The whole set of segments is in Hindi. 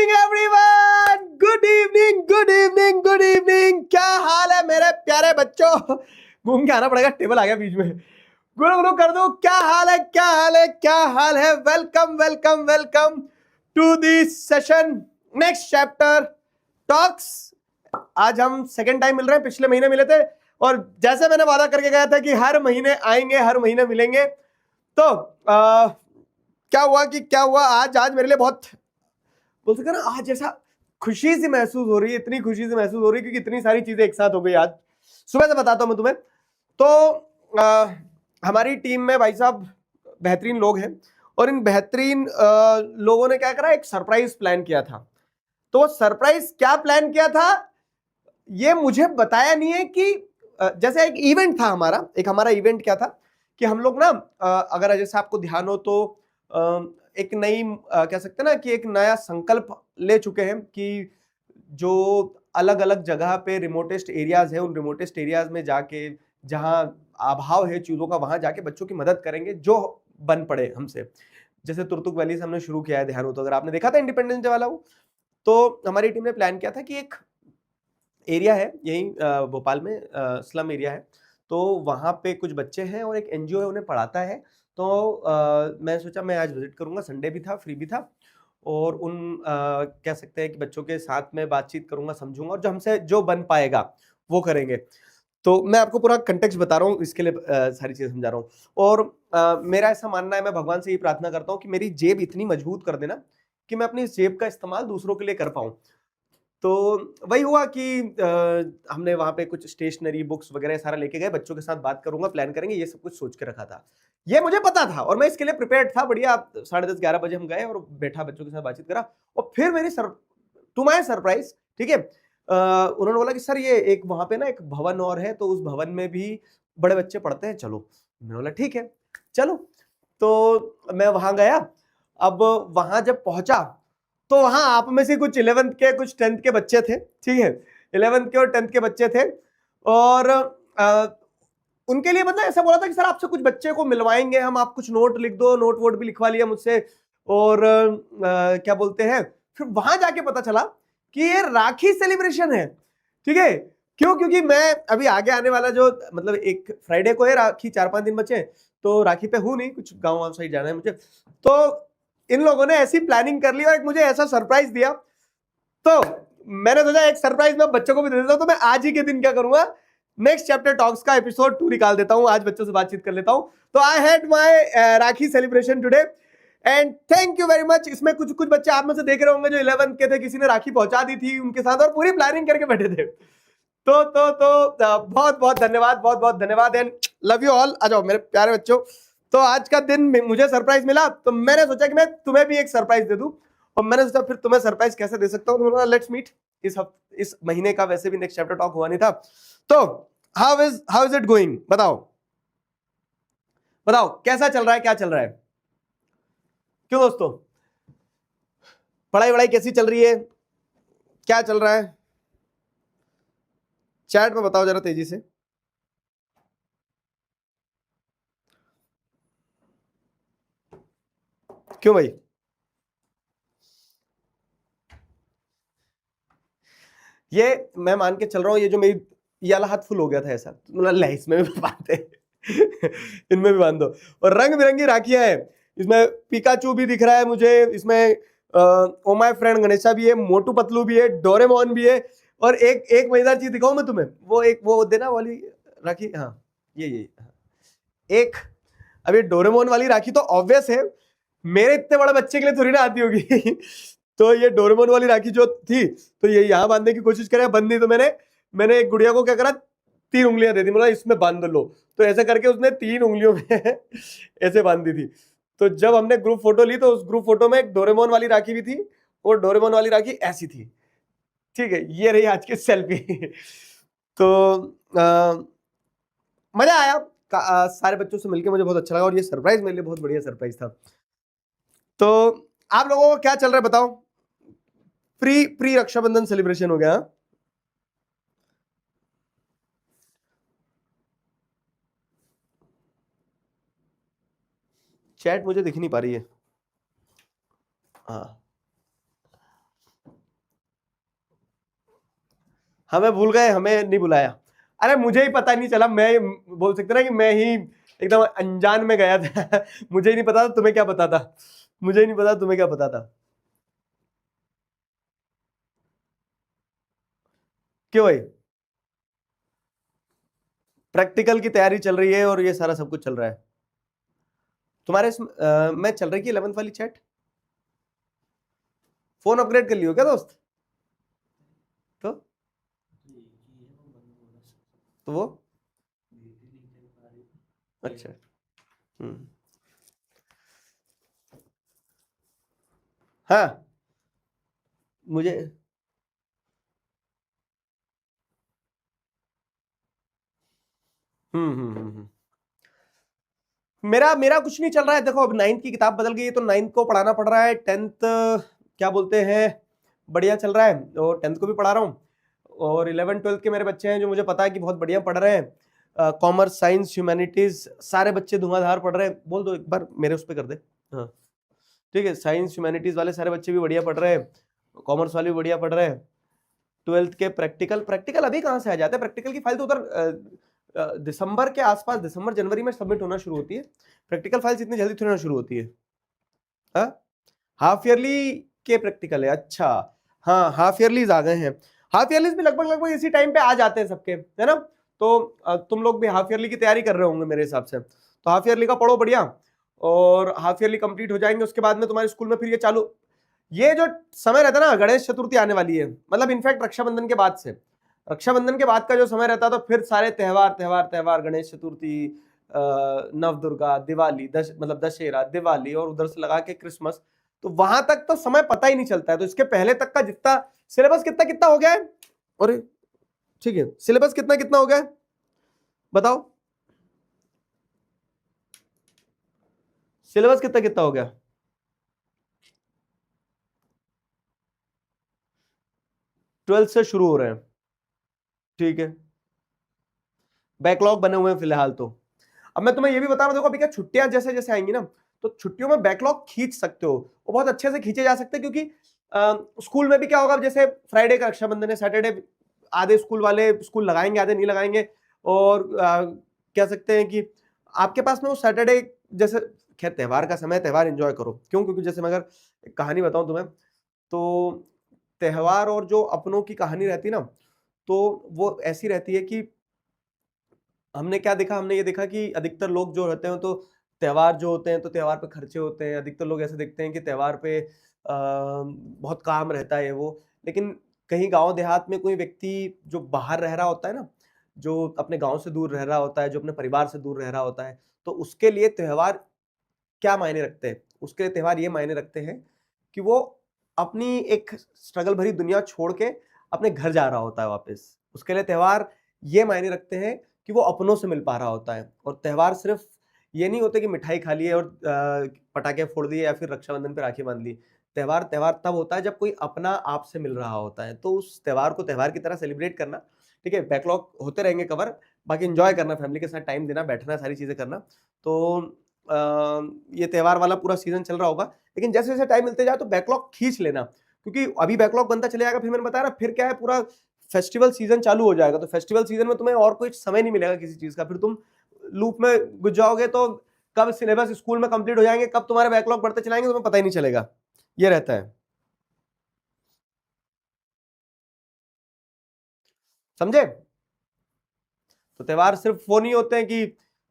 Evening everyone, good evening good evening good evening. क्या हाल है मेरे प्यारे बच्चों? घूम के आना पड़ेगा, टेबल आ गया बीच में। गुरु गुरु कर दो। क्या हाल है, क्या हाल है, क्या हाल है? Welcome welcome welcome to this session, next chapter talks. आज हम सेकेंड टाइम मिल रहे हैं, पिछले महीने मिले थे और जैसे मैंने वादा करके गया था कि हर महीने आएंगे, हर महीने मिलेंगे। तो क्या हुआ आज मेरे लिए बहुत बोल सकते ना, आज ऐसा खुशी सी महसूस हो रही है, इतनी खुशी से महसूस हो रही है क्योंकि इतनी सारी चीजें एक साथ हो गई। आज सुबह से बताता हूं मैं तुम्हें। तो हमारी टीम में भाई साहब बेहतरीन लोग हैं और इन बेहतरीन लोगों ने क्या करा, एक सरप्राइज प्लान किया था। तो वो सरप्राइज क्या प्लान किया था ये मुझे बताया नहीं है कि जैसे एक इवेंट था हमारा इवेंट क्या था कि हम लोग ना अगर जैसे आपको ध्यान हो तो एक नई कह सकते हैं ना कि एक नया संकल्प ले चुके हैं कि जो अलग अलग जगह पे रिमोटेस्ट एरियाज है, उन रिमोटेस्ट एरियाज में जाके जहां अभाव है चीजों का, वहां जाके बच्चों की मदद करेंगे जो बन पड़े हमसे। जैसे तुर्तुक वैली से हमने शुरू किया है, ध्यान हो तो, अगर आपने देखा था इंडिपेंडेंस डे वाला वो, तो हमारी टीम ने प्लान किया था कि एक एरिया है यही भोपाल में, स्लम एरिया है, तो वहाँ पे कुछ बच्चे हैं और एक एनजीओ है उन्हें पढ़ाता है। तो मैं सोचा मैं आज विजिट करूंगा, संडे भी था, फ्री भी था, और उन कह सकते हैं कि बच्चों के साथ में बातचीत करूंगा, समझूंगा और जो हमसे जो बन पाएगा वो करेंगे। तो मैं आपको पूरा कंटेक्स्ट बता रहा हूँ, इसके लिए सारी चीजें समझा रहा हूँ। और मेरा ऐसा मानना है, मैं भगवान से ये प्रार्थना करता हूँ कि मेरी जेब इतनी मजबूत कर देना कि मैं अपनी जेब का इस्तेमाल दूसरों के लिए कर पाऊँ। तो वही हुआ कि हमने वहां पे कुछ स्टेशनरी बुक्स वगैरह सारा लेके गए, बच्चों के साथ बात करूंगा, प्लान करेंगे, ये सब कुछ सोच के रखा था। ये मुझे पता था और मैं इसके लिए प्रिपेयर्ड था। बढ़िया, 10:30-11 बजे हम गए और बैठा, बच्चों के साथ बातचीत करा और फिर टू माय सरप्राइज, ठीक है, उन्होंने बोला कि सर ये एक वहां पे ना एक भवन और है, तो उस भवन में भी बड़े बच्चे पढ़ते हैं, चलो। मैंने बोला ठीक है चलो। तो मैं वहां गया। अब वहां जब पहुंचा तो वहां आप में से कुछ 11th के, कुछ 10th के बच्चे थे, ठीक है, 11th के और 10th के बच्चे थे। और उनके लिए मतलब ऐसा बोला था कि सर आपसे कुछ बच्चे को मिलवाएंगे हम, आप कुछ नोट लिख दो। नोट वोट भी लिखवा लिया मुझसे। और क्या बोलते हैं, फिर वहां जाके पता चला कि ये राखी सेलिब्रेशन है, ठीक है। क्यों? क्योंकि मैं अभी आगे आने वाला जो मतलब एक फ्राइडे को है राखी, 4-5 दिन बचे, तो राखी पे हूं नहीं, कुछ गाँव साइड जाना है मुझे। तो इन लोगों ने ऐसी प्लानिंग कर ली और एक मुझे ऐसा सरप्राइज दिया। तो मैंने सोचा एक सरप्राइज मैं बच्चों को भी दे देता हूं। तो मैं आज ही के दिन क्या करूंगा, नेक्स्ट चैप्टर टॉक्स का एपिसोड 2 निकाल देता हूं, आज बच्चों से बातचीत कर लेता हूं। तो I had my rakhi celebration today and thank you very much. इसमें कुछ कुछ बच्चे आप में से देख रहे होंगे जो 11th के थे, किसी ने राखी पहुंचा दी थी उनके साथ और पूरी प्लानिंग करके बैठे थे। तो बहुत बहुत धन्यवाद, बहुत बहुत धन्यवाद एंड लव यू ऑल। आ जाओ मेरे प्यारे बच्चों। तो आज का दिन मुझे सरप्राइज मिला, तो मैंने सोचा कि मैं तुम्हें भी एक सरप्राइज दे दूं। और मैंने सोचा फिर तुम्हें सरप्राइज कैसे दे सकता हूं, तो लेट्स मीट। इस महीने का वैसे भी नेक्स्ट चैप्टर टॉक हुआ नहीं था। तो हाउ इज इट गोइंग, बताओ बताओ कैसा चल रहा है, क्या चल रहा है? क्यों दोस्तों, पढ़ाई वढ़ाई कैसी चल रही है, क्या चल रहा है? चैट में बताओ जरा तेजी से। क्यों भाई? ये मैं मान के चल रहा हूँ, ये जो मेरी ये वाला हाथ फुल हो गया था ऐसा, तो ले इसमें भी बांधते इनमें भी बांध दो। और रंग बिरंगी राखियां हैं, इसमें पिकाचू भी दिख रहा है मुझे, इसमें ओ माय फ्रेंड गणेशा भी है, मोटू पतलू भी है, डोरेमोन भी है। और एक मजेदार चीज दिखाऊं मैं तुम्हें, वो देना वाली राखी, हाँ ये हाँ। एक अभी डोरेमोन वाली राखी तो ऑब्वियस है, मेरे इतने बड़े बच्चे के लिए थोड़ी ना आती होगी तो ये डोरेमोन वाली राखी जो थी, तो ये यहाँ बांधने की कोशिश करे, बंद नहीं। तो मैंने एक गुड़िया को क्या करा, 3 उंगलियां दे दी, बोला इसमें बांध लो। तो ऐसा करके उसने 3 उंगलियों में ऐसे बांध दी थी। तो जब हमने ग्रुप फोटो ली तो उस ग्रुप फोटो में एक डोरेमोन वाली राखी भी थी और डोरेमोन वाली राखी ऐसी थी, ठीक है। ये रही आज की सेल्फी तो मजा आया, सारे बच्चों से मिलकर मुझे बहुत अच्छा लगा और ये सरप्राइज मेरे लिए बहुत बढ़िया सरप्राइज था। तो आप लोगों को क्या चल रहा है बताओ? प्री प्री रक्षाबंधन सेलिब्रेशन हो गया? चैट मुझे दिख नहीं पा रही है। हाँ हमें भूल गए, हमें नहीं बुलाया। अरे मुझे ही पता नहीं चला, मैं बोल सकते ना कि मैं ही एकदम अनजान में गया था। मुझे ही नहीं पता था, तुम्हें क्या पता था? मुझे ही नहीं पता तुम्हें क्या पता था? क्यों भाई? प्रैक्टिकल की तैयारी चल रही है और ये सारा सब कुछ चल रहा है तुम्हारे में चल रही है 11th वाली चैट। फोन अपग्रेड कर लियो क्या दोस्त? तो वो अच्छा। हम्म। हाँ मुझे मेरा मेरा कुछ नहीं चल रहा है। देखो अब 9th की किताब बदल गई है तो 9th को पढ़ाना पड़ रहा है। 10th क्या बोलते हैं, बढ़िया चल रहा है और 10th को भी पढ़ा रहा हूँ। और 11 12th के मेरे बच्चे हैं जो मुझे पता है कि बहुत बढ़िया पढ़ रहे हैं। कॉमर्स साइंस ह्यूमैनिटीज सारे बच्चे धुआंधार पढ़ रहे हैं। बोल दो एक बार मेरे उस पर कर दे। हाँ ठीक है, साइंस ह्यूमैनिटीज वाले सारे बच्चे भी बढ़िया पढ़ रहे हैं, कॉमर्स वाले भी बढ़िया पढ़ रहे हैं। 12th के प्रैक्टिकल प्रैक्टिकल अभी कहाँ से आ जाते हैं? प्रैक्टिकल की फाइल तो उधर दिसंबर के आसपास, दिसंबर जनवरी में सबमिट होना शुरू होती है। प्रैक्टिकल फाइल्स इतनी जल्दी थोड़ी ना शुरू होती है। हाँ हाफ ईयरली के प्रैक्टिकल है, अच्छा। हाँ हाफ ईयरलीज आ गए हैं। हाफ ईयरलीज भी लगभग लगभग इसी टाइम पे आ जाते हैं सबके, है ना? तो तुम लोग भी हाफ ईयरली की तैयारी कर रहे होंगे मेरे हिसाब से, तो हाफ ईयरली का पढ़ो बढ़िया। और हाफ ईयरली कंप्लीट हो जाएंगे उसके बाद में तुम्हारे स्कूल में फिर ये चालू, ये जो समय रहता है ना, गणेश चतुर्थी आने वाली है, मतलब इनफैक्ट रक्षाबंधन के बाद से, रक्षाबंधन के बाद का जो समय रहता है तो फिर सारे त्योहार त्योहार त्योहार, गणेश चतुर्थी, नव दुर्गा, दिवाली, मतलब दशहरा, दिवाली, और उधर से लगा के क्रिसमस, तो वहां तक तो समय पता ही नहीं चलता है। तो इसके पहले तक का जितना सिलेबस कितना कितना हो गया है, और ठीक है सिलेबस कितना कितना हो गया है बताओ, सिलेबस कितना कितना हो गया? 12th से शुरू हो रहे हैं, ठीक है। बैकलॉग बने हुए हैं फिलहाल तो। अब मैं तुम्हें ये भी बता रहा हूं, देखो अभी क्या छुट्टियां जैसे जैसे आएंगी ना, तो छुट्टियों में बैकलॉग खींच सकते हो, वो बहुत अच्छे से खींचे जा सकते हैं। क्योंकि स्कूल में भी क्या होगा, जैसे फ्राइडे का रक्षाबंधन है, सैटरडे आधे स्कूल वाले स्कूल लगाएंगे, आधे नहीं लगाएंगे। और कह सकते हैं कि आपके पास में वो सैटरडे, जैसे खैर त्योहार का समय, त्योहार एंजॉय करो। क्यों? क्योंकि जैसे मैं अगर एक कहानी बताऊं तुम्हें, तो त्योहार और जो अपनों की कहानी रहती है ना, तो वो ऐसी रहती है कि हमने क्या देखा, हमने ये देखा कि अधिकतर लोग जो रहते हैं तो त्योहार जो होते हैं तो त्योहार पे खर्चे होते हैं। अधिकतर लोग ऐसे देखते हैं कि त्योहार पे बहुत काम रहता है वो। लेकिन कहीं गांव देहात में कोई व्यक्ति जो बाहर रह रहा होता है ना, जो अपने गांव से दूर रह रहा होता है, जो अपने परिवार से दूर रह रहा होता है, तो उसके लिए त्योहार क्या मायने रखते हैं? उसके लिए त्योहार ये मायने रखते हैं कि वो अपनी एक स्ट्रगल भरी दुनिया छोड़ के अपने घर जा रहा होता है वापस। उसके लिए त्योहार ये मायने रखते हैं कि वो अपनों से मिल पा रहा होता है। और त्योहार सिर्फ ये नहीं होते कि मिठाई खा लिए और पटाखे फोड़ दिए या फिर रक्षाबंधन पे राखी बांध ली। त्योहार त्योहार तब होता है जब कोई अपना आपसे मिल रहा होता है, तो उस त्योहार को त्योहार की तरह सेलिब्रेट करना। ठीक है, बैकलॉग होते रहेंगे कवर, बाकी एंजॉय करना, फैमिली के साथ टाइम देना, बैठना, सारी चीजें करना। तो ये त्योहार वाला पूरा सीजन चल रहा होगा, लेकिन जैसे जैसे टाइम मिलते जाए तो बैकलॉग खींच लेना। क्योंकि अभी बैकलॉग बनता चले जाएगा, फिर मैंने बताया ना, फिर क्या है, पूरा फेस्टिवल सीजन चालू हो जाएगा। तो फेस्टिवल सीजन में तुम्हें और कोई समय नहीं मिलेगा किसी चीज का, फिर तुम लूप में घुस जाओगे। तो कब सिलेबस स्कूल में कंप्लीट हो जाएंगे, कब तुम्हारे बैकलॉग बढ़ते चलाएंगे, तुम्हें पता ही नहीं चलेगा। ये रहता है, समझे? तो त्योहार सिर्फ वो नहीं होते हैं कि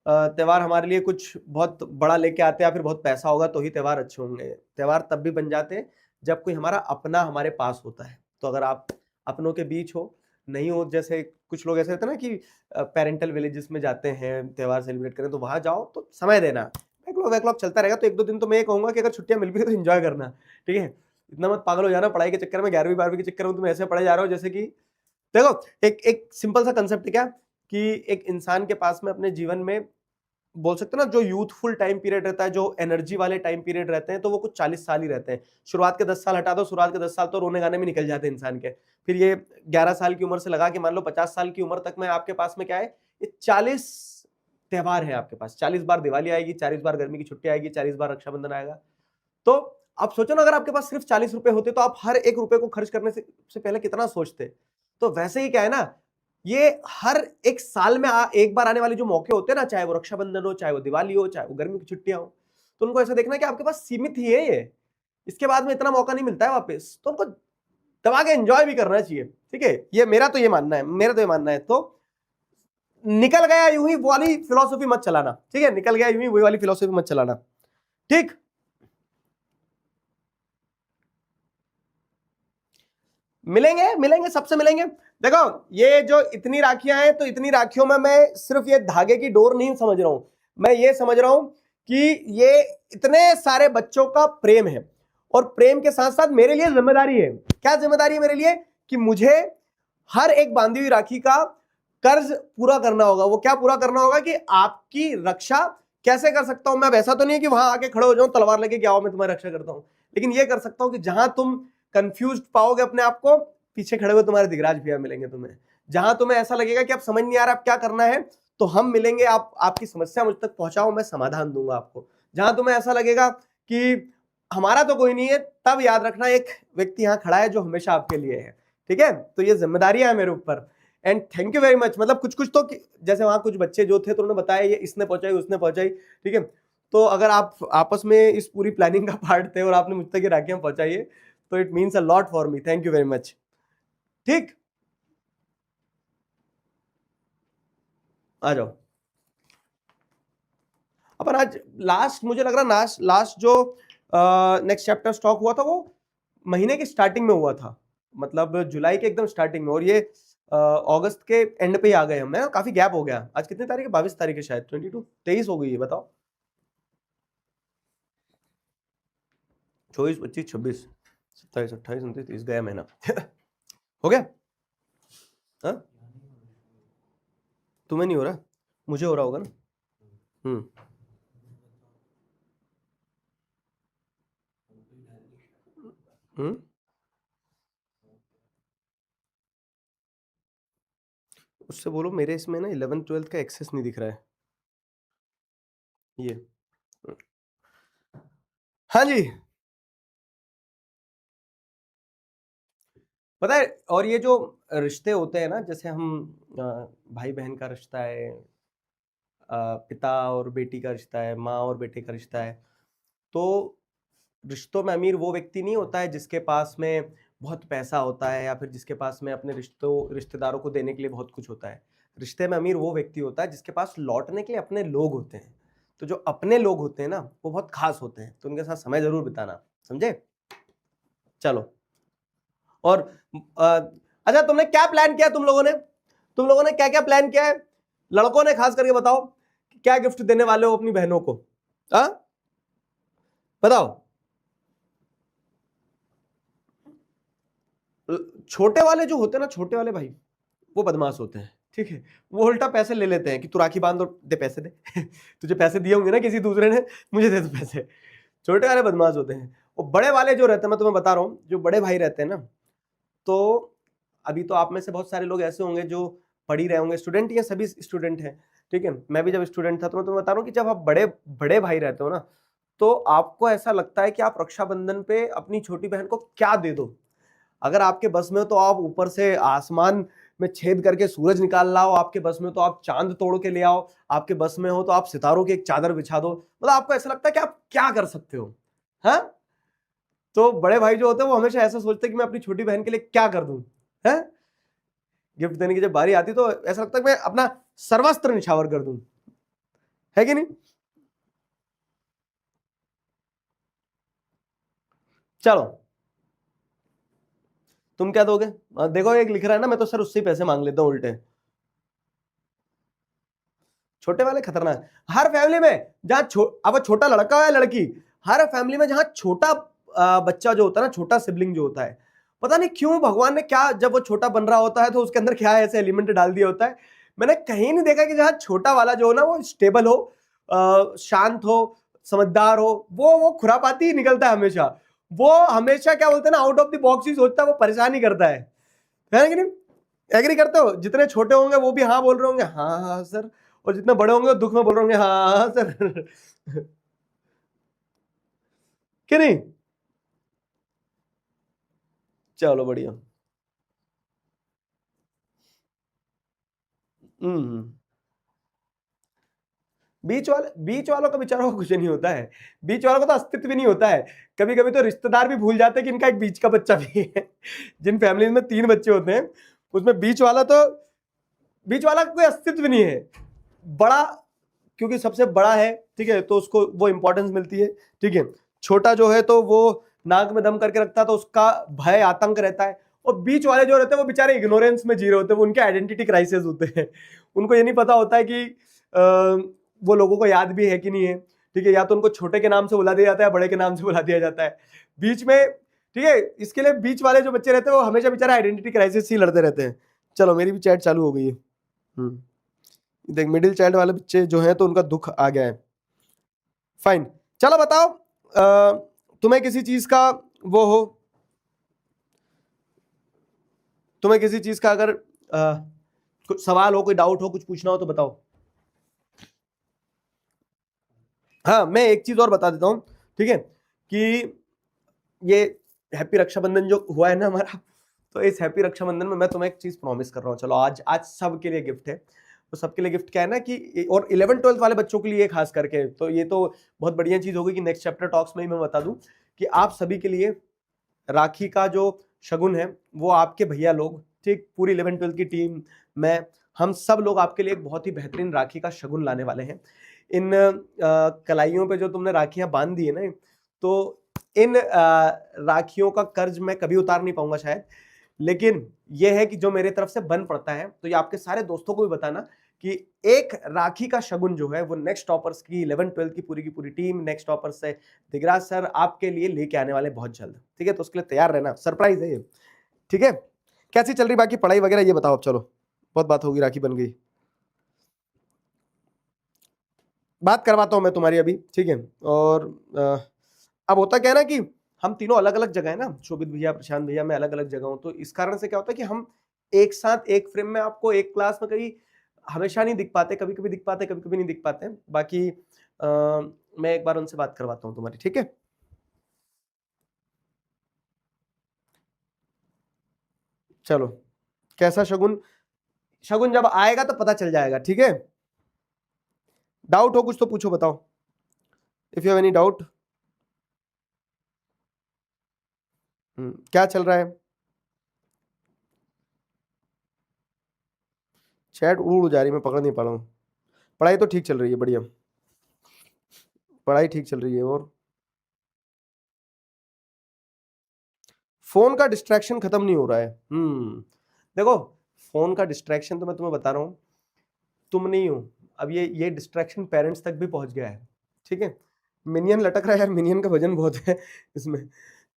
त्योहार हमारे लिए कुछ बहुत बड़ा लेके आते हैं या फिर बहुत पैसा होगा तो ही त्योहार अच्छे होंगे। त्योहार तब भी बन जाते हैं जब कोई हमारा अपना हमारे पास होता है। तो अगर आप अपनों के बीच हो, नहीं हो, जैसे कुछ लोग ऐसे होते हैं ना कि पेरेंटल विलेजेस में जाते हैं त्योहार सेलिब्रेट करें, तो वहां जाओ तो समय देना। बैकलॉग बैकलॉग चलता रहेगा, तो एक दो दिन तो मैं ये कहूंगा कि अगर छुट्टियां मिल भी तो एंजॉय करना। ठीक है, इतना मत पागल हो जाना पढ़ाई के चक्कर में, 11वीं 12वीं के चक्कर में तुम ऐसे पढ़े जा रहे हो जैसे कि, देखो एक एक सिंपल सा कंसेप्ट है क्या, कि एक इंसान के पास में अपने जीवन में, बोल सकते हैं ना, जो यूथफुल टाइम पीरियड रहता है, जो एनर्जी वाले टाइम पीरियड रहते हैं, तो वो कुछ 40 साल ही रहते हैं। शुरुआत के 10 साल हटा दो, शुरुआत के 10 साल तो रोने गाने में निकल जाते हैं इंसान के। फिर ये 11 साल की उम्र से लगा के मान लो 50 साल की उम्र तक में आपके पास में क्या है, ये 40 त्योहार है आपके पास। 40 बार दिवाली आएगी, 40 बार गर्मी की छुट्टी आएगी, 40 बार रक्षाबंधन आएगा। तो आप सोचो ना, अगर आपके पास सिर्फ 40 रुपए होते तो आप हर एक रुपए को खर्च करने से पहले कितना सोचते। तो वैसे ही क्या है ना, ये हर एक साल में एक बार आने वाले जो मौके होते हैं ना, चाहे वो रक्षाबंधन हो, चाहे वो दिवाली हो, चाहे वो गर्मी की छुट्टियां हो, तो उनको ऐसा देखना कि आपके पास सीमित ही है ये, इसके बाद में इतना मौका नहीं मिलता है वापस, तो उनको दबा के एंजॉय भी करना चाहिए। ठीक है, ये मेरा तो ये मानना है, मेरा तो ये मानना है। तो निकल गया यूं ही वो वाली फिलोसफी मत चलाना, ठीक है, निकल गया यूं ही वही वाली फिलोसफी मत चलाना। ठीक, मिलेंगे मिलेंगे सबसे मिलेंगे। देखो ये जो इतनी राखियां हैं, तो इतनी राखियों में मैं सिर्फ ये धागे की डोर नहीं समझ रहा हूं, मैं ये समझ रहा हूं कि ये इतने सारे बच्चों का प्रेम है, और प्रेम के साथ साथ मेरे लिए जिम्मेदारी है। क्या जिम्मेदारी है मेरे लिए? कि मुझे हर एक बांधी हुई राखी का कर्ज पूरा करना होगा। वो क्या पूरा करना होगा? कि आपकी रक्षा कैसे कर सकता हूं मैं? वैसा तो नहीं है कि वहां आके खड़े हो जाऊं, तलवार लेके क्या हो मैं तुम्हारी रक्षा करता हूं, लेकिन ये कर सकता हूं कि जहां तुम कंफ्यूज पाओगे अपने आप को, पीछे खड़े हुए तुम्हारे दिगराज भैया मिलेंगे तुम्हें। जहां तुम्हें ऐसा लगेगा कि अब समझ नहीं आ रहा अब क्या करना है, तो हम मिलेंगे, आप आपकी समस्या मुझ तक पहुंचाओ, मैं समाधान दूंगा आपको। जहां तुम्हें ऐसा लगेगा कि हमारा तो कोई नहीं है, तब याद रखना एक व्यक्ति यहां खड़ा है जो हमेशा आपके लिए है। ठीक है, तो ये जिम्मेदारियां है मेरे ऊपर। And thank you very much. मतलब कुछ कुछ तो जैसे वहां कुछ बच्चे जो थे तो उन्होंने बताया ये इसने पहुंचाई उसने पहुंचाई, ठीक है, तो अगर आप आपस में इस पूरी प्लानिंग का पार्ट थे और आपने मुझ तक ये राखियां पहुंचाई है, तो it means a lot for me. Thank you very much. ठीक, आ जाओ। अपन आज लास्ट, मुझे लग रहा लास्ट लास्ट जो नेक्स्ट चैप्टर स्टॉक हुआ था वो महीने के स्टार्टिंग में हुआ था, मतलब जुलाई के एकदम स्टार्टिंग में, और ये अगस्त के एंड पे ही आ गए हम। काफी गैप हो गया। आज कितनी तारीख है? 22 तारीख है शायद, 22 23 हो गई है, बताओ। 24 25 26 27 28 29 30 गया महीना हो गया। हाँ, तुम्हें नहीं हो रहा, मुझे हो रहा होगा ना। हम्म, हम्म, उससे बोलो मेरे इसमें ना 11th 12th का एक्सेस नहीं दिख रहा है ये। हाँ जी, पता है, और ये जो रिश्ते होते हैं ना, जैसे हम भाई बहन का रिश्ता है, पिता और बेटी का रिश्ता है, माँ और बेटे का रिश्ता है, तो रिश्तों में अमीर वो व्यक्ति नहीं होता है जिसके पास में बहुत पैसा होता है, या फिर जिसके पास में अपने रिश्तेदारों को देने के लिए बहुत कुछ होता है। रिश्ते में अमीर वो व्यक्ति होता है जिसके पास लौटने के लिए अपने लोग होते हैं। तो जो अपने लोग होते हैं ना, वो बहुत खास होते हैं, तो उनके साथ समय जरूर बिताना, समझे? चलो, और अच्छा, तुमने क्या प्लान किया? तुम लोगों ने क्या क्या प्लान किया है? लड़कों ने खास करके बताओ, क्या गिफ्ट देने वाले हो अपनी बहनों को? हाँ, बताओ। छोटे वाले जो होते हैं ना, छोटे वाले भाई, वो बदमाश होते हैं। ठीक है, वो उल्टा पैसे ले लेते हैं कि तू राखी बांध दो, दे पैसे दे तुझे पैसे दिए होंगे ना किसी दूसरे ने, मुझे दे दो पैसे। छोटे वाले बदमाश होते हैं। और बड़े वाले जो रहते हैं, मैं तुम्हें बता रहा हूं, जो बड़े भाई रहते हैं ना, तो अभी तो आप में से बहुत सारे लोग ऐसे होंगे जो पढ़ ही रहे होंगे, स्टूडेंट, या सभी स्टूडेंट हैं। ठीक है, मैं भी जब स्टूडेंट था तो मैं तुम्हें बता रहा हूँ कि जब आप बड़े बड़े भाई रहते हो ना, तो आपको ऐसा लगता है कि आप रक्षाबंधन पे अपनी छोटी बहन को क्या दे दो। अगर आपके बस में हो तो आप ऊपर से आसमान में छेद करके सूरज निकाल लाओ, आपके बस में तो आप चांद तोड़ के ले आओ, आपके बस में हो तो आप सितारों की एक चादर बिछा दो। मतलब आपको ऐसा लगता है कि आप क्या कर सकते हो। हाँ, तो बड़े भाई जो होते हैं वो हमेशा ऐसा सोचते हैं कि मैं अपनी छोटी बहन के लिए क्या कर दूं। है, गिफ्ट देने की जब बारी आती तो ऐसा लगता है कि मैं अपना सर्वस्त्र निछावर कर दूं, है कि नहीं? चलो, तुम क्या दोगे? देखो एक लिख रहा है ना, मैं तो सर उससे ही पैसे मांग लेता हूँ उल्टे। छोटे वाले खतरनाक। हर फैमिली में जहां अब छोटा लड़का हो या लड़की, हर फैमिली में जहां छोटा बच्चा जो होता है ना, छोटा सिबलिंग जो होता है, पता नहीं क्यों भगवान ने क्या, जब वो छोटा बन रहा होता है तो उसके अंदर क्या ऐसे एलिमेंट डाल दिया होता है। मैंने कहीं नहीं देखा कि जहां छोटा वाला जो हो ना, वो स्टेबल हो, शांत हो, समझदार हो, वो खुरापाती ही निकलता है हमेशा। वो हमेशा क्या बोलते हैं ना, आउट ऑफ द बॉक्स ही सोचता है, वो परेशान ही करता है ना कि नहीं? एग्री करते हो? जितने छोटे होंगे वो भी हाँ बोल रहे होंगे, हाँ हाँ सर, और जितने बड़े होंगे वो दुख में बोल रहे होंगे, हाँ हाँ सर कि नहीं? चलो बढ़िया। बीच वालों का बेचारों को कुछ नहीं होता है, बीच वालों का तो अस्तित्व भी नहीं होता है। कभी कभी तो रिश्तेदार भी भूल जाते हैं कि इनका एक बीच का बच्चा भी है। जिन फैमिलीज में 3 बच्चे होते हैं उसमें बीच वाला का कोई अस्तित्व नहीं है। बड़ा क्योंकि सबसे बड़ा है, ठीक है, तो उसको वो इंपॉर्टेंस मिलती है, ठीक है। छोटा जो है तो वो नाक में दम करके रखता है तो उसका भय आतंक रहता है। और बीच वाले जो रहते हैं वो बेचारे इग्नोरेंस में जी रहे होते हैं, वो उनके आइडेंटिटी क्राइसिस होते हैं। उनको ये नहीं पता होता है कि वो लोगों को याद भी है कि नहीं है, ठीक है। या तो उनको छोटे के नाम से बुला दिया जाता है, बड़े के नाम से बुला दिया जाता है बीच में, ठीक है। इसके लिए बीच वाले जो बच्चे रहते हैं वो हमेशा बेचारे आइडेंटिटी क्राइसिस ही लड़ते रहते हैं। चलो मेरी भी चैट चालू हो गई है। देख मिडिल चाइल्ड वाले बच्चे जो हैं तो उनका दुख आ गया है। फाइन, चलो बताओ तुम्हें किसी चीज का वो हो, तुम्हें किसी चीज का अगर कुछ सवाल हो, कोई डाउट हो, कुछ पूछना हो तो बताओ। हाँ मैं एक चीज और बता देता हूं, ठीक है, कि ये हैप्पी रक्षाबंधन जो हुआ है ना हमारा, तो इस हैप्पी रक्षाबंधन में मैं तुम्हें एक चीज प्रॉमिस कर रहा हूँ। चलो आज सबके लिए गिफ्ट है। तो सबके लिए गिफ्ट क्या है ना कि, और 11-12 वाले बच्चों के लिए खास करके, तो ये तो बहुत बढ़िया चीज होगी कि नेक्स्ट चैप्टर टॉक्स में ही मैं बता दूं कि आप सभी के लिए राखी का जो शगुन है वो आपके भैया लोग, ठीक, पूरी 11-12 की टीम, मैं, हम सब लोग आपके लिए एक बहुत ही बेहतरीन राखी का शगुन लाने वाले हैं। इन कलाइयों पे जो तुमने राखियां बांध दी है ना, तो इन राखियों का कर्ज मैं कभी उतार नहीं पाऊंगा शायद, लेकिन यह है कि जो मेरे तरफ से बन पड़ता है, तो ये आपके सारे दोस्तों को भी बताना कि एक राखी का शगुन जो है वो नेक्स्ट टॉपर्स की 11-12 की पूरी टीम, नेक्स्ट टॉपर्स से दिगराज सर आपके लिए लेके आने वाले बहुत जल्द, ठीक है। तो उसके लिए तैयार रहना, सरप्राइज है ये, ठीक है। कैसी चल रही बाकी पढ़ाई वगैरह ये बताओ। अब चलो बहुत बात होगी, राखी बन गई, बात करवाता हूं मैं तुम्हारी अभी, ठीक है। और अब होता क्या है ना कि हम तीनों अलग अलग जगह है ना, शोभित भैया, प्रशांत भैया, मैं अलग अलग जगह हूं, तो इस कारण से क्या होता है कि हम एक साथ एक फ्रेम में आपको एक क्लास में कहीं हमेशा नहीं दिख पाते, कभी कभी दिख पाते, कभी कभी नहीं दिख पाते। बाकी मैं एक बार उनसे बात करवाता हूं तुम्हारी, ठीक है। चलो कैसा शगुन, शगुन जब आएगा तो पता चल जाएगा, ठीक है। डाउट हो कुछ तो पूछो, बताओ, if you have any doubt. क्या चल रहा है? चैट उड़ जा रही, मैं पकड़ नहीं पा रहा हूँ। पढ़ाई तो ठीक चल रही है, बढ़िया, पढ़ाई ठीक चल रही है। और फोन का डिस्ट्रैक्शन खत्म नहीं हो रहा है। देखो फोन का डिस्ट्रैक्शन तो मैं तुम्हें बता रहा हूँ, तुम नहीं हो, अब ये डिस्ट्रैक्शन पेरेंट्स तक भी पहुंच गया है, ठीक है। मिनियन लटक रहा है यार, मिनियन का वजन बहुत है इसमें।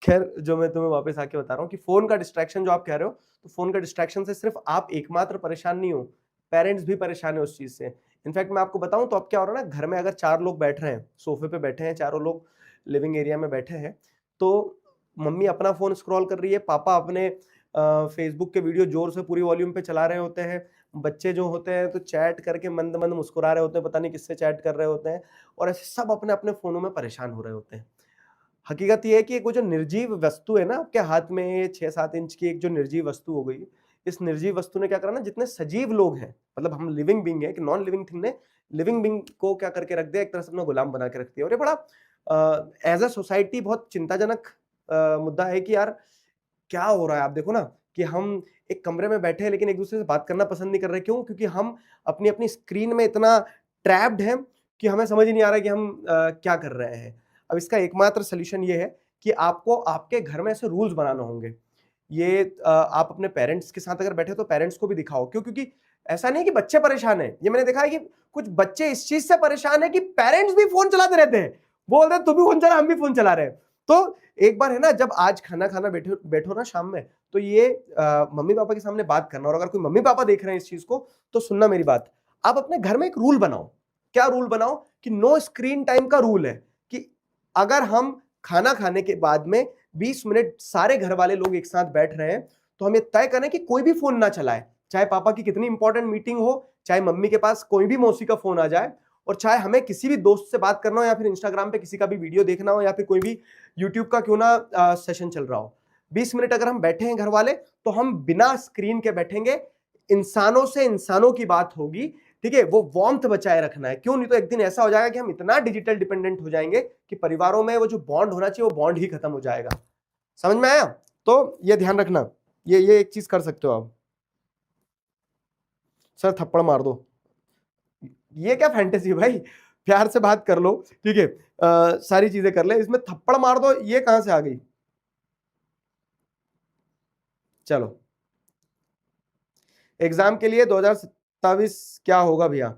खैर जो मैं तुम्हें वापस आके बता रहा हूँ कि फोन का डिस्ट्रैक्शन जो आप कह रहे हो, तो फोन का डिस्ट्रैक्शन से सिर्फ आप एकमात्र परेशान नहीं हो, पेरेंट्स भी परेशान है उस चीज से। इनफैक्ट मैं आपको बताऊं तो अब क्या हो रहा है ना, घर में अगर 4 लोग बैठ रहे हैं, सोफे पे बैठे हैं, चारों लोग लिविंग एरिया में बैठे हैं, तो मम्मी अपना फोन स्क्रॉल कर रही है, पापा अपने फेसबुक के वीडियो जोर से पूरी वॉल्यूम पे चला रहे होते हैं, बच्चे जो होते हैं तो चैट करके मंद मंद मुस्कुरा रहे होते हैं, पता नहीं किससे चैट कर रहे होते हैं, और ऐसे सब अपने अपने फोनों में परेशान हो रहे होते हैं। हकीकत ये है कि वो जो निर्जीव वस्तु है ना आपके हाथ में, 6-7 इंच की एक जो निर्जीव वस्तु हो गई, इस निर्जीव वस्तु ने क्या करा ना, जितने सजीव लोग हैं, मतलब हम लिविंग बींग है कि नॉन लिविंग थिंग ने लिविंग बींग को क्या करके रख दिया, एक तरह से अपना गुलाम बना के रख दिया। और ये बड़ा एज अ सोसाइटी बहुत चिंताजनक मुद्दा है कि यार क्या हो रहा है। आप देखो ना कि हम एक कमरे में बैठे हैं लेकिन एक दूसरे से बात करना पसंद नहीं कर रहे। क्यों? क्योंकि हम अपनी अपनी स्क्रीन में इतना ट्रैप्ड हैं कि हमें समझ ही नहीं आ रहा है कि हम क्या कर रहे हैं। अब इसका एकमात्र सोल्यूशन ये है कि आपको आपके घर में ऐसे रूल्स बनाने होंगे। ये आप अपने पेरेंट्स के साथ अगर बैठे तो पेरेंट्स को भी दिखाओ। क्यों? क्योंकि ऐसा नहीं है कि बच्चे परेशान हैं, ये मैंने देखा है कि कुछ बच्चे इस चीज से परेशान है कि पेरेंट्स भी फोन चलाते रहते हैं, बोल रहे तू भी फोन चला, हम भी फोन चला रहे हैं। तो एक बार है ना, जब आज खाना खाना बैठो ना शाम में, तो ये मम्मी पापा के सामने बात करना, और अगर कोई मम्मी पापा देख रहे हैं इस चीज को तो सुनना मेरी बात। आप अपने घर में एक रूल बनाओ। क्या रूल बनाओ? कि नो स्क्रीन टाइम का रूल है कि अगर हम खाना खाने के बाद में 20 मिनट सारे घर वाले लोग एक साथ बैठ रहे हैं तो हम ये तय करें कि कोई भी फोन ना चलाए, चाहे पापा की कितनी इंपॉर्टेंट मीटिंग हो, चाहे मम्मी के पास कोई भी मौसी का फोन आ जाए, और चाहे हमें किसी भी दोस्त से बात करना हो, या फिर इंस्टाग्राम पे किसी का भी वीडियो देखना हो, या फिर कोई भी यूट्यूब का क्यों ना सेशन चल रहा हो, 20 मिनट अगर हम बैठे हैं घर वाले तो हम बिना स्क्रीन के बैठेंगे, इंसानों से इंसानों की बात होगी, ठीक है, वो वार्मथ बचाए रखना है। क्यों? नहीं तो एक दिन ऐसा हो जाएगा कि हम इतना डिजिटल डिपेंडेंट हो जाएंगे कि परिवारों में वो जो बॉन्ड होना चाहिए वो बॉन्ड ही खत्म हो जाएगा। समझ में आया? तो ये ध्यान रखना, ये एक चीज कर सकते हो आप। सर थप्पड़ मार दो, ये क्या फैंटेसी भाई, प्यार से बात कर लो, ठीक है, सारी चीजें कर ले, इसमें थप्पड़ मार दो ये कहां से आ गई? चलो एग्जाम के लिए 2027 क्या होगा भैया?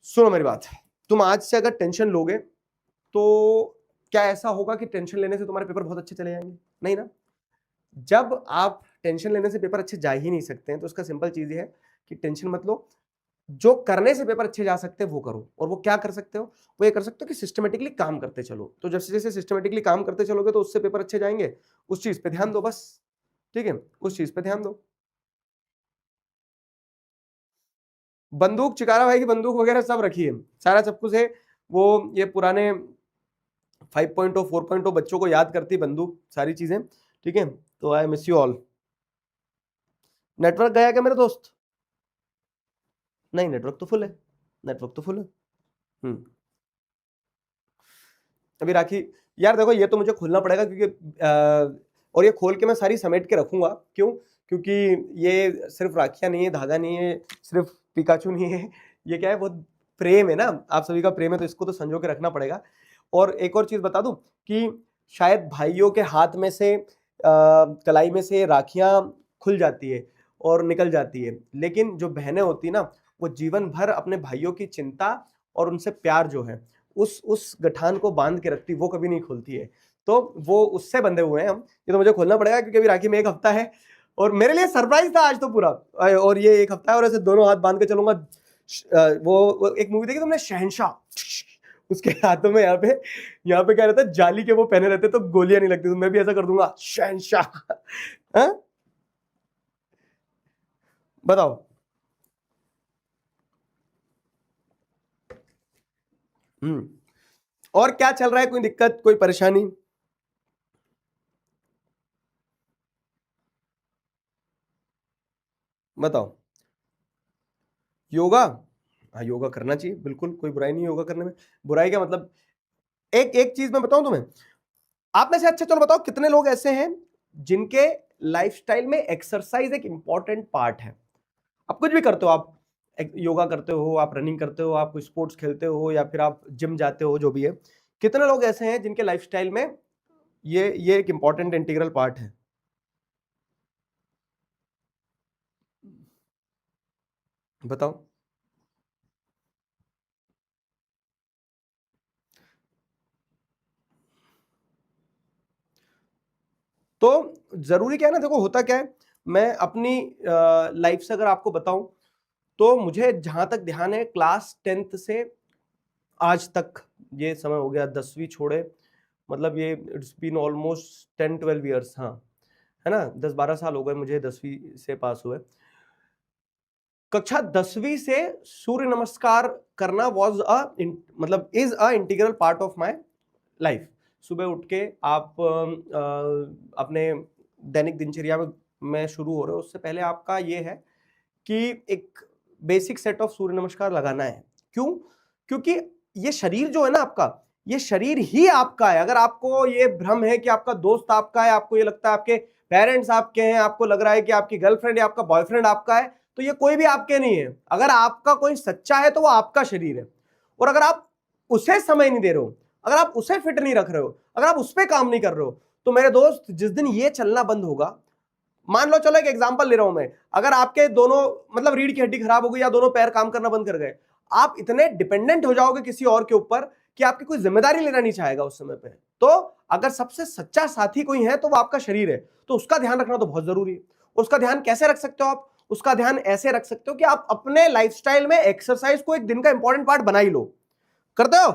सुनो मेरी बात, तुम आज से अगर टेंशन लोगे तो क्या ऐसा होगा कि टेंशन लेने से तुम्हारे पेपर बहुत अच्छे चले जाएंगे? नहीं ना। जब आप टेंशन लेने से पेपर अच्छे जा ही नहीं सकते हैं तो उसका सिंपल चीज ये है कि टेंशन मत लो, जो करने से पेपर अच्छे जा सकते हैं वो करो। और वो क्या कर सकते हो? वो ये कर सकते हो कि सिस्टमेटिकली काम करते चलो। तो जैसे जैसे सिस्टमेटिकली काम करते चलोगे तो उससे पेपर अच्छे जाएंगे। उस चीज पे ध्यान दो बस, ठीक है, उस चीज पे ध्यान दो। बंदूक, चिकारा भाई की बंदूक वगैरह सब रखी है, सारा सब कुछ है। वो ये पुराने 5.0 4.0 बच्चों को याद करती बंदूक, सारी चीजें, ठीक है। तो I miss you all. Network गया क्या मेरे दोस्त? नहीं, नेटवर्क तो फुल है, नेटवर्क तो फुल है। अभी राखी, यार देखो ये तो मुझे खोलना पड़ेगा क्योंकि और ये खोल के मैं सारी समेट के रखूंगा। क्यों? क्योंकि ये सिर्फ राखियां नहीं है, धागा नहीं है, सिर्फ पिकाचू नहीं है, ये क्या है, बहुत प्रेम है ना, आप सभी का प्रेम है, तो इसको तो संजो के रखना पड़ेगा। और एक और चीज बता दूं कि शायद भाइयों के हाथ में से कलाई में से राखियां खुल जाती है और निकल जाती है, लेकिन जो बहनें होती है ना, वो जीवन भर अपने भाइयों की चिंता और उनसे प्यार जो है उस गठान को बांध के रखती, वो कभी नहीं खुलती है। तो वो उससे बंधे हुए हैं हम। ये तो मुझे खोलना पड़ेगा क्योंकि अभी राखी में एक हफ्ता है और मेरे लिए सरप्राइज था आज तो पूरा। और ये एक हफ्ता है और ऐसे दोनों हाथ बांध के चलूंगा। वो एक मूवी देखी तुमने, शहंशाह? उसके हाथों में यहाँ पे क्या रहता है, जाली के वो पहने रहते तो गोलियां नहीं लगती। तो मैं भी ऐसा कर दूंगा, शहंशाह। हाँ? बताओ। और क्या चल रहा है? कोई दिक्कत, कोई परेशानी? बताओ। योगा, हाँ योगा करना चाहिए, बिल्कुल कोई बुराई नहीं योगा करने में। बुराई का मतलब, एक एक चीज मैं बताऊं तुम्हें, आप में से, अच्छा चलो बताओ कितने लोग ऐसे हैं जिनके लाइफस्टाइल में एक्सरसाइज एक इंपॉर्टेंट पार्ट है? आप कुछ भी करते हो, आप योगा करते हो, आप रनिंग करते हो, आप कोई स्पोर्ट्स खेलते हो, या फिर आप जिम जाते हो, जो भी है, कितने लोग ऐसे हैं जिनके लाइफस्टाइल में ये एक इंपॉर्टेंट इंटीग्रल पार्ट है? बताओ। तो जरूरी क्या है ना, देखो होता क्या है, मैं अपनी लाइफ से अगर आपको बताऊं तो मुझे जहां तक ध्यान है, क्लास 10th से आज तक, ये समय हो गया 10वीं छोड़े, मतलब ये इट्स बीन ऑलमोस्ट 10-12 ईयर्स, हाँ है ना, 10-12 साल हो गए मुझे 10वीं से पास हुए। कक्षा 10वीं से सूर्य नमस्कार करना वॉज मतलब is a integral part of my life. सुबह उठ के आप अपने दैनिक दिनचर्या में शुरू हो रहे हो, उससे पहले आपका ये है कि एक बेसिक सेट ऑफ सूर्य नमस्कार लगाना है। क्यों? क्योंकि ये शरीर जो है ना आपका, ये शरीर ही आपका है। अगर आपको ये भ्रम है कि आपका दोस्त आपका है, आपको ये लगता है आपके पेरेंट्स आपके हैं, आपको लग रहा है कि आपकी गर्लफ्रेंड या आपका बॉयफ्रेंड आपका है, तो ये कोई भी आपके नहीं है। अगर आपका कोई सच्चा है तो वो आपका शरीर है। और अगर आप उसे समय नहीं दे रहे हो, अगर आप उसे फिट नहीं रख रहे हो, अगर आप उस पर काम नहीं कर रहे हो, तो मेरे दोस्त जिस दिन ये चलना बंद होगा, मान लो, चलो एक एग्जांपल ले रहा हूं मैं, अगर आपके दोनों मतलब रीढ़ की हड्डी खराब हो गई या दोनों पैर काम करना बंद कर गए, आप इतने डिपेंडेंट हो जाओगे किसी और के ऊपर कि आपकी कोई जिम्मेदारी लेना नहीं चाहेगा उस समय पे। तो अगर सबसे सच्चा साथी कोई है तो वो आपका शरीर है, तो उसका ध्यान रखना तो बहुत जरूरी है। उसका ध्यान कैसे रख सकते हो आप? उसका ध्यान ऐसे रख सकते हो कि आप अपने लाइफस्टाइल में एक्सरसाइज को एक दिन का इंपॉर्टेंट पार्ट बना ही लो। करते हो?